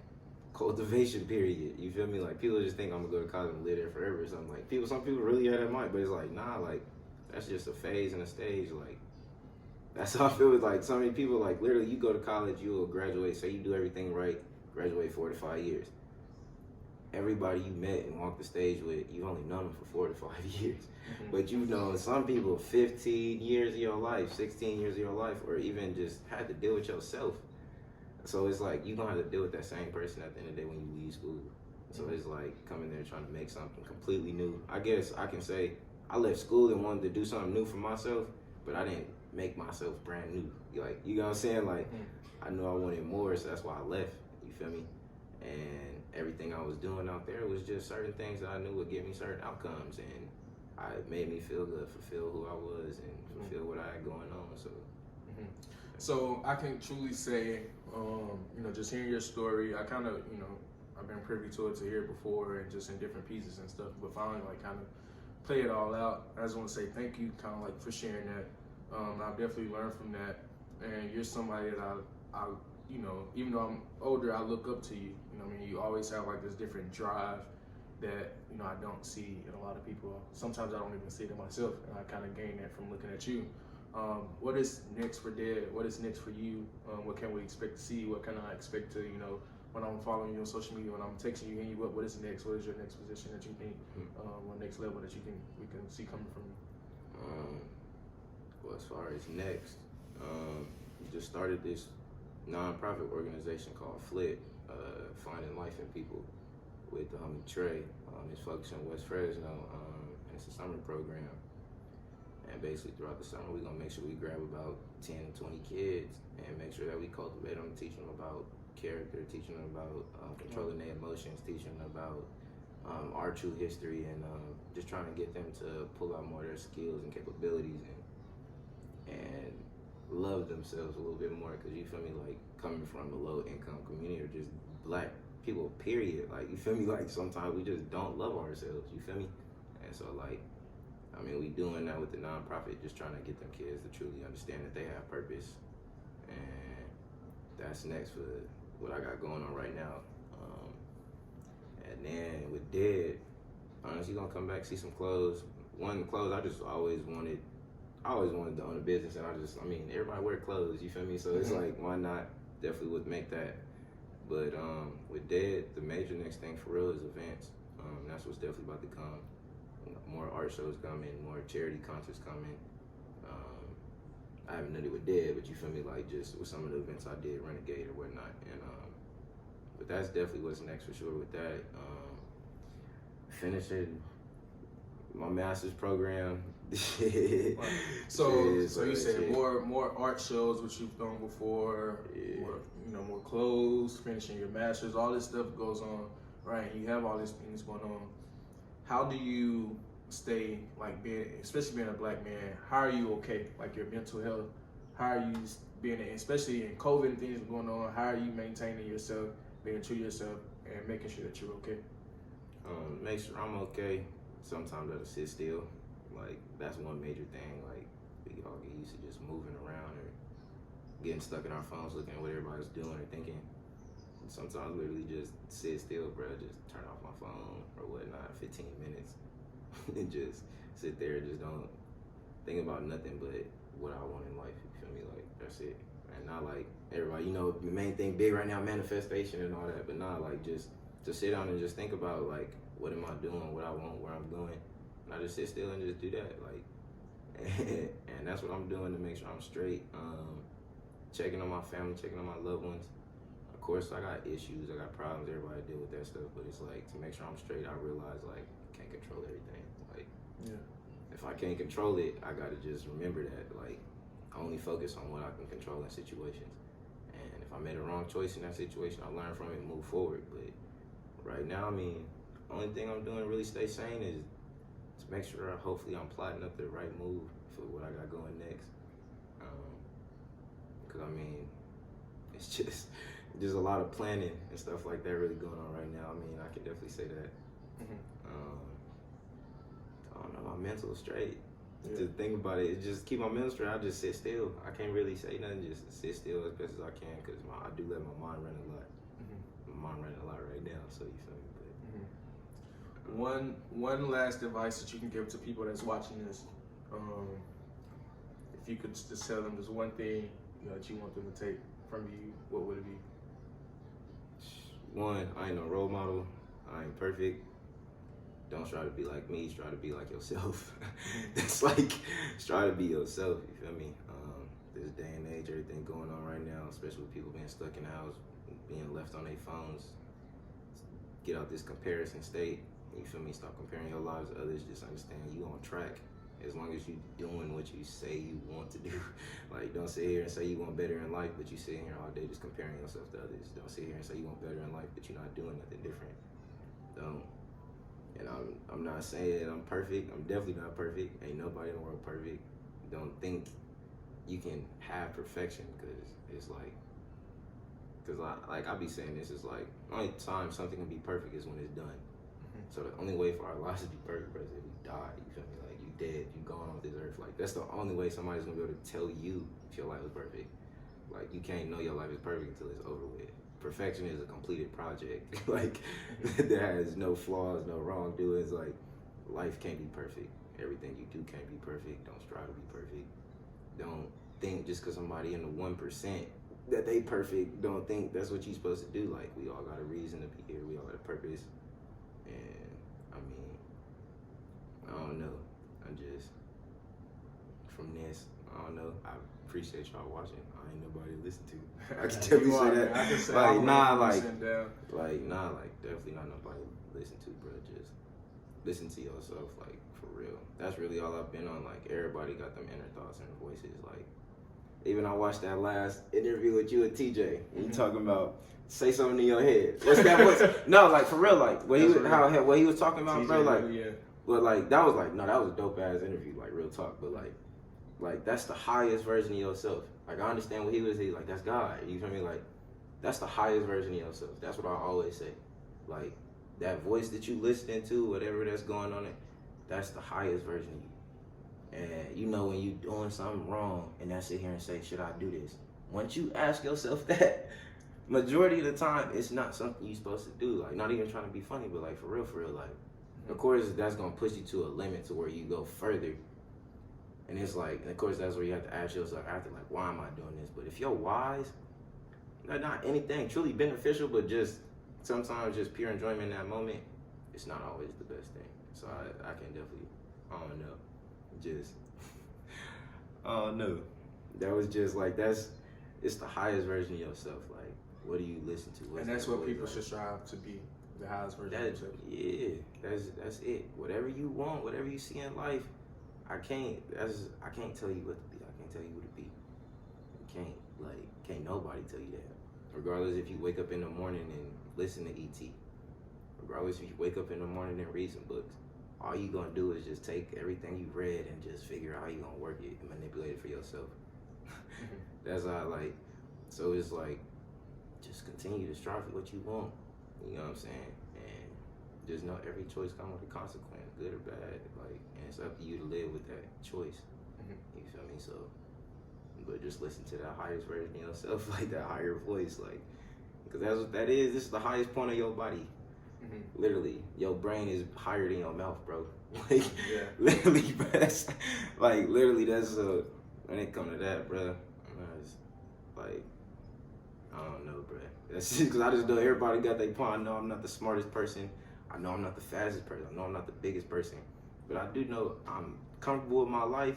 cultivation period. You feel me? Like, people just think I'm gonna go to college and live there forever or something. Like, some people really have that mind, but it's like, nah, like, that's just a phase and a stage. Like, that's how I feel. With, like, so many people, like, literally, you go to college, you will graduate, say you do everything right, graduate 4 to 5 years. Everybody you met and walked the stage with, you've only known them for 4 to 5 years. But you've known some people 15 years of your life, 16 years of your life, or even just had to deal with yourself. So it's like, you're going to have to deal with that same person at the end of the day when you leave school. So it's like coming there trying to make something completely new. I guess I can say I left school and wanted to do something new for myself, but I didn't make myself brand new. Like, you know what I'm saying? Like, I knew I wanted more, so that's why I left. You feel me? And everything I was doing out there was just certain things that I knew would give me certain outcomes, and it made me feel good, fulfill who I was, and fulfill what I had going on. So I can truly say, you know, just hearing your story, I kind of, you know, I've been privy to it to hear it before and just in different pieces and stuff, but finally, like, kind of play it all out. I just want to say thank you, kind of like, for sharing that. I've definitely learned from that, and you're somebody that I, you know, even though I'm older, I look up to you. You know what I mean? You always have, like, this different drive that, you know, I don't see in a lot of people. Sometimes I don't even see it in myself, and I kind of gain that from looking at you. What is next for DED? What is next for you? What can we expect to see? What can I expect to, you know, when I'm following you on social media, when I'm texting you, hitting you up, what is next? What is your next position that you think, or next level that we can see coming from you? Well, as far as next, we just started this non-profit organization called FLIT, Finding Life in People, with the homie Trey. It's focused in West Fresno, and it's a summer program. And basically throughout the summer, we're gonna make sure we grab about 10, 20 kids and make sure that we cultivate them, teach them about character, teaching them about controlling their emotions, teaching them about our true history, and just trying to get them to pull out more of their skills and capabilities and love themselves a little bit more. Because you feel me, like coming from a low income community or just black people, period. Like you feel me, like sometimes we just don't love ourselves. You feel me? And so like, I mean, we doing that with the nonprofit, just trying to get them kids to truly understand that they have purpose, and that's next for what I got going on right now. And then with DED, honestly, gonna come back, see some clothes. One clothes I just always wanted to own a business, and I mean, everybody wear clothes, you feel me? So it's like, why not? Definitely would make that. But with DED, the major next thing for real is events. That's what's definitely about to come. More art shows coming, more charity concerts coming. I haven't done it with DED, but you feel me, like just with some of the events I did, Renegade or whatnot. And but that's definitely what's next for sure with that. Finishing my master's program. So you said more art shows, which you've done before, more clothes, finishing your master's, all this stuff goes on, right? You have all these things going on. How do you stay, like, especially being a black man, how are you okay? Like your mental health, how are you being, especially in COVID and things going on, how are you maintaining yourself, being true to yourself, and making sure that you're okay? Make sure I'm okay. Sometimes I just sit still. Like, that's one major thing. Like, we all get used to just moving around or getting stuck in our phones looking at what everybody's doing or thinking. And sometimes literally just sit still, bro. Just turn off my phone or whatnot, 15 minutes. And just sit there and just don't think about nothing but what I want in life. You feel me? Like, that's it. And not like everybody, the main thing big right now, manifestation and all that. But not like just to sit down and just think about, like, what am I doing, what I want, where I'm going. And I just sit still and just do that, like, and that's what I'm doing to make sure I'm straight. Checking on my family, checking on my loved ones. Of course, I got issues, I got problems. Everybody deal with that stuff, but it's like to make sure I'm straight. I realize like I can't control everything. Like, if I can't control it, I gotta just remember that. Like, I only focus on what I can control in situations. And if I made a wrong choice in that situation, I learn from it and move forward. But right now, I mean, only thing I'm doing to really stay sane is to make sure hopefully I'm plotting up the right move for what I got going next. Cause I mean, it's just a lot of planning and stuff like that really going on right now. I mean, I can definitely say that. I don't know, my mental straight. Yeah. To think about it, just keep my mental straight. I just sit still. I can't really say nothing. Just sit still as best as I can, cause I do let my mind run a lot. My mind running a lot right now, so you feel me. But one last advice that you can give to people that's watching this, if you could just tell them there's one thing that you want them to take from you, what would it be? One, I ain't no role model. I ain't perfect. Don't try to be like me. Try to be like yourself. That's like, try to be yourself. You feel me? This day and age, everything going on right now, especially with people being stuck in the house, being left on their phones. Get out this comparison state. You feel me? Stop comparing your lives to others. Just understand you on track. As long as you doing what you say you want to do. Like, don't sit here and say you want better in life, but you sit here all day just comparing yourself to others. Don't sit here and say you want better in life, but you're not doing nothing different. Don't. And I'm not saying I'm perfect. I'm definitely not perfect. Ain't nobody in the world perfect. Don't think you can have perfection, because it's like, I be saying this, is like, the only time something can be perfect is when it's done. So the only way for our lives to be perfect, bro, is if we die. You feel me? Like, you dead, you gone off this earth. Like, that's the only way somebody's gonna be able to tell you if your life is perfect. Like, you can't know your life is perfect until it's over with. Perfection is a completed project. Like, there has no flaws, no wrongdoings. Like, life can't be perfect. Everything you do can't be perfect. Don't strive to be perfect. Don't think just because somebody in the 1% that they perfect, don't think that's what you're supposed to do. Like, we all got a reason to be here. We all got a purpose. And, I mean, I don't know. I'm just, from this, I don't know. I appreciate y'all watching. I ain't nobody to listen to. I can definitely say that. I can say definitely not nobody to listen to, bro. Just listen to yourself, like, for real. That's really all I've been on. Like, everybody got them inner thoughts and voices. Like, Even I watched that last interview with you and TJ. And you talking about say something in your head. What's that voice? No, like for real, like what he was talking about, TJ, bro. Like, yeah. But like that was a dope ass interview, like real talk. But like that's the highest version of yourself. Like I understand what he was like that's God. You feel me? Like that's the highest version of yourself. That's what I always say. Like that voice that you listening to, whatever that's going on, that's the highest version of you. And you know when you doing something wrong, and I sit here and say, should I do this? Once you ask yourself that, majority of the time it's not something you're supposed to do. Like not even trying to be funny, but like for real, like of course that's gonna push you to a limit to where you go further. And it's like, and of course that's where you have to ask yourself after, like, why am I doing this? But if you're wise, not anything truly beneficial, but just sometimes just pure enjoyment in that moment, it's not always the best thing. So I can definitely, I don't know. Just, oh no, that was just like it's the highest version of yourself. Like, what do you listen to? And that's what people should strive to be, the highest version of themselves. Yeah, that's it. Whatever you want, whatever you see in life, I can't tell you what to be. I can't tell you who to be. Can't nobody tell you that. Regardless if you wake up in the morning and listen to ET. Regardless if you wake up in the morning and read some books. All you gonna do is just take everything you read and just figure out how you gonna work it and manipulate it for yourself. That's how so it's like, just continue to strive for what you want. You know what I'm saying? And just know every choice comes with a consequence, good or bad. Like, and it's up to you to live with that choice. You feel me? So, but just listen to that highest version of yourself, like that higher voice, like, because that's what that is. This is the highest point of your body. Literally, your brain is higher than your mouth, bro. Like, literally, bro. That's like literally. That's when it come to that, bro. Like, I don't know, bro. That's just because I just know everybody got their point. I know I'm not the smartest person. I know I'm not the fastest person. I know I'm not the biggest person. But I do know I'm comfortable with my life.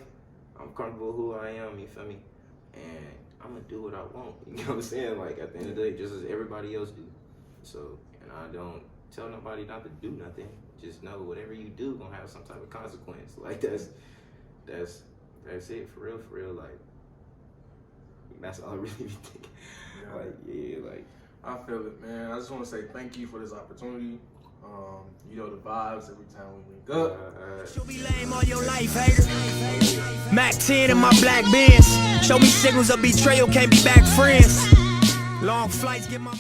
I'm comfortable with who I am. You feel me? And I'm gonna do what I want. You know what I'm saying? Like at the end of the day, just as everybody else do. So, and I don't tell nobody not to do nothing. Just know whatever you do gonna have some type of consequence. Like that's it for real. Like that's all I really be thinking. Like I feel it, man. I just want to say thank you for this opportunity. You know the vibes every time we link up. She'll be lame all your life, hater. Mac 10 in my black Benz. Show me signals of betrayal, can't be back friends. Long flights, get my